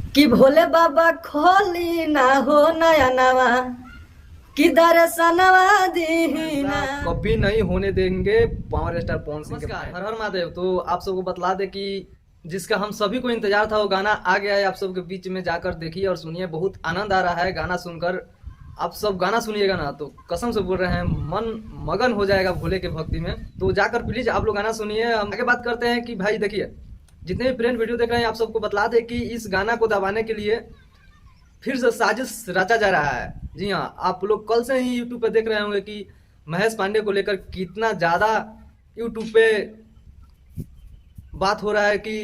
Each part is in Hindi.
कि भोले बाबा खोली ना हो नया नवा कि दर्शनवा दीना। कभी नहीं होने देंगे पावर स्टार पवन सिंह के। हर हर महादेव। तो आप सबको बतला दे कि जिसका हम सभी को इंतजार था वो गाना आ गया है आप सबके बीच में, जाकर देखिए और सुनिए। बहुत आनंद आ रहा है गाना सुनकर। आप सब गाना सुनिएगा ना तो कसम से बोल रहे हैं मन मगन हो जाएगा भोले के भक्ति में। तो जाकर प्लीज आप लोग गाना सुनिए। हम आगे बात करते हैं कि भाई देखिए जितने भी फ्रेंड वीडियो देख रहे हैं आप सबको बतला दे कि इस गाना को दबाने के लिए फिर से साजिश रचा जा रहा है। जी हाँ, आप लोग कल से ही यूट्यूब पे देख रहे होंगे कि महेश पांडे को लेकर कितना ज़्यादा यूट्यूब पे बात हो रहा है कि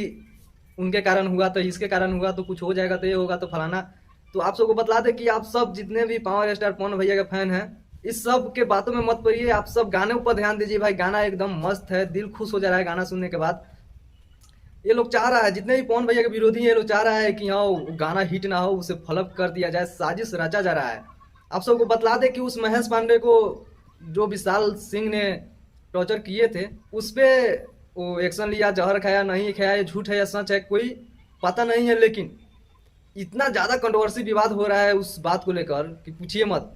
उनके कारण हुआ तो इसके कारण हुआ तो कुछ हो जाएगा तो ये होगा तो फलाना। तो आप सबको बतला दे कि आप सब जितने भी पावर स्टार पवन भैया के फैन हैं इस सब के बातों में मत पड़िए। आप सब गाने ऊपर ध्यान दीजिए। भाई गाना एकदम मस्त है, दिल खुश हो जा रहा है गाना सुनने के बाद। ये लोग चाह रहा है, जितने भी पवन भैया के विरोधी हैं ये लोग चाह रहा है कि हाँ गाना हिट ना हो, उसे फ्लॉप कर दिया जाए, साजिश रचा जा रहा है। आप सबको बतला दे कि उस महेश पांडे को जो विशाल सिंह ने टॉर्चर किए थे उस पर वो एक्शन लिया, जहर खाया नहीं खाया, ये झूठ है या सच है कोई पता नहीं है। लेकिन इतना ज़्यादा कंट्रोवर्सी विवाद हो रहा है उस बात को लेकर कि पूछिए मत,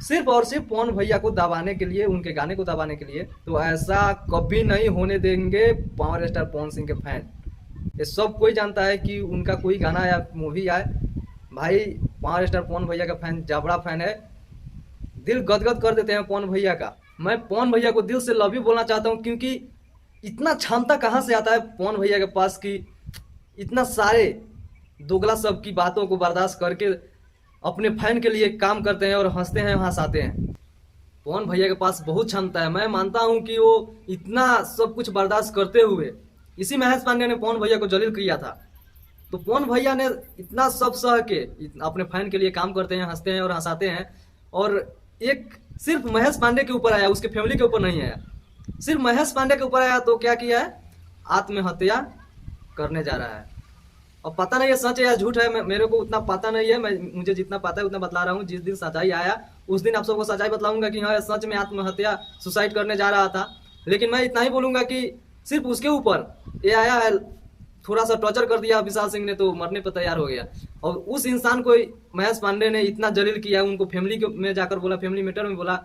सिर्फ और सिर्फ पवन भैया को दबाने के लिए, उनके गाने को दबाने के लिए। तो ऐसा कभी नहीं होने देंगे पावर स्टार पवन सिंह के फैन। ये सब कोई जानता है कि उनका कोई गाना या मूवी आए, भाई पावर स्टार पवन भैया का फैन जबड़ा फैन है, दिल गदगद कर देते हैं पवन भैया का। मैं पवन भैया को दिल से लव यू बोलना चाहता हूँ, क्योंकि इतना क्षमता कहाँ से आता है पवन भैया के पास कि इतना सारे दोगला सब की बातों को बर्दाश्त करके अपने फैन के लिए काम करते हैं और हंसते हैं हंसाते हैं। पवन भैया के पास बहुत क्षमता है। मैं मानता हूं कि वो इतना सब कुछ बर्दाश्त करते हुए इसी महेश पांडे ने पवन भैया को जलील किया था। तो पवन भैया ने इतना सब सह के अपने फैन के लिए काम करते हैं, हंसते हैं और हंसाते हैं। और एक सिर्फ महेश पांडे के ऊपर आया, उसके फैमिली के ऊपर नहीं आया, सिर्फ महेश पांडे के ऊपर आया तो क्या किया है, आत्महत्या करने जा रहा है। और पता नहीं है सच है या झूठ है, मेरे को उतना पता नहीं है। मुझे जितना पता है उतना बतला रहा हूँ। जिस दिन सच्चाई आया उस दिन आप सबको सच्चाई बतलाऊंगा कि हाँ सच में आत्महत्या सुसाइड करने जा रहा था। लेकिन मैं इतना ही बोलूंगा कि सिर्फ उसके ऊपर ये आया है, थोड़ा सा टॉर्चर कर दिया विशाल सिंह ने तो मरने पर तैयार हो गया। और उस इंसान को महेश पांडे ने इतना जलील किया, उनको फैमिली में जाकर बोला, फैमिली मैटर में बोला,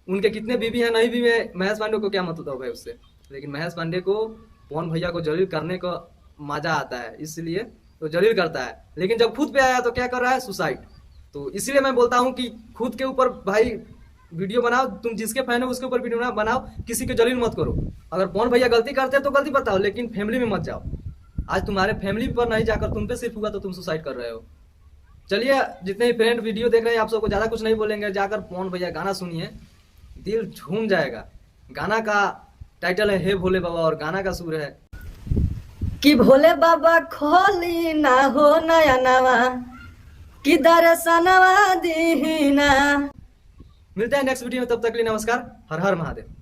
उनके कितने बीवी हैं नहीं बीवी है, महेश पांडे को क्या मतलब है उससे। लेकिन महेश पांडे को पवन भैया को जलील करने का मजा आता है, इसलिए तो जलील करता है। लेकिन जब खुद पे आया तो क्या कर रहा है, सुसाइड। तो इसलिए मैं बोलता हूँ कि खुद के ऊपर भाई वीडियो बनाओ, तुम जिसके फैन हो उसके ऊपर वीडियो बनाओ, किसी के जलील मत करो। अगर पवन भैया गलती करते हैं तो गलती बताओ, लेकिन फैमिली में मत जाओ। आज तुम्हारे फैमिली पर नहीं जाकर तुम पे सिर्फ हुआ तो तुम सुसाइड कर रहे हो। चलिए जितने भी फ्रेंड वीडियो देख रहे हैं आप सबको ज़्यादा कुछ नहीं बोलेंगे, जाकर पवन भैया गाना सुनिए, दिल झूम जाएगा। गाना का टाइटल है हे भोले बाबा और गाना का सुर है कि भोले बाबा खोली ना हो नया नवा कि दर्शनवा दीना। मिलते हैं नेक्स्ट वीडियो में, तब तक के लिए नमस्कार। हर हर महादेव।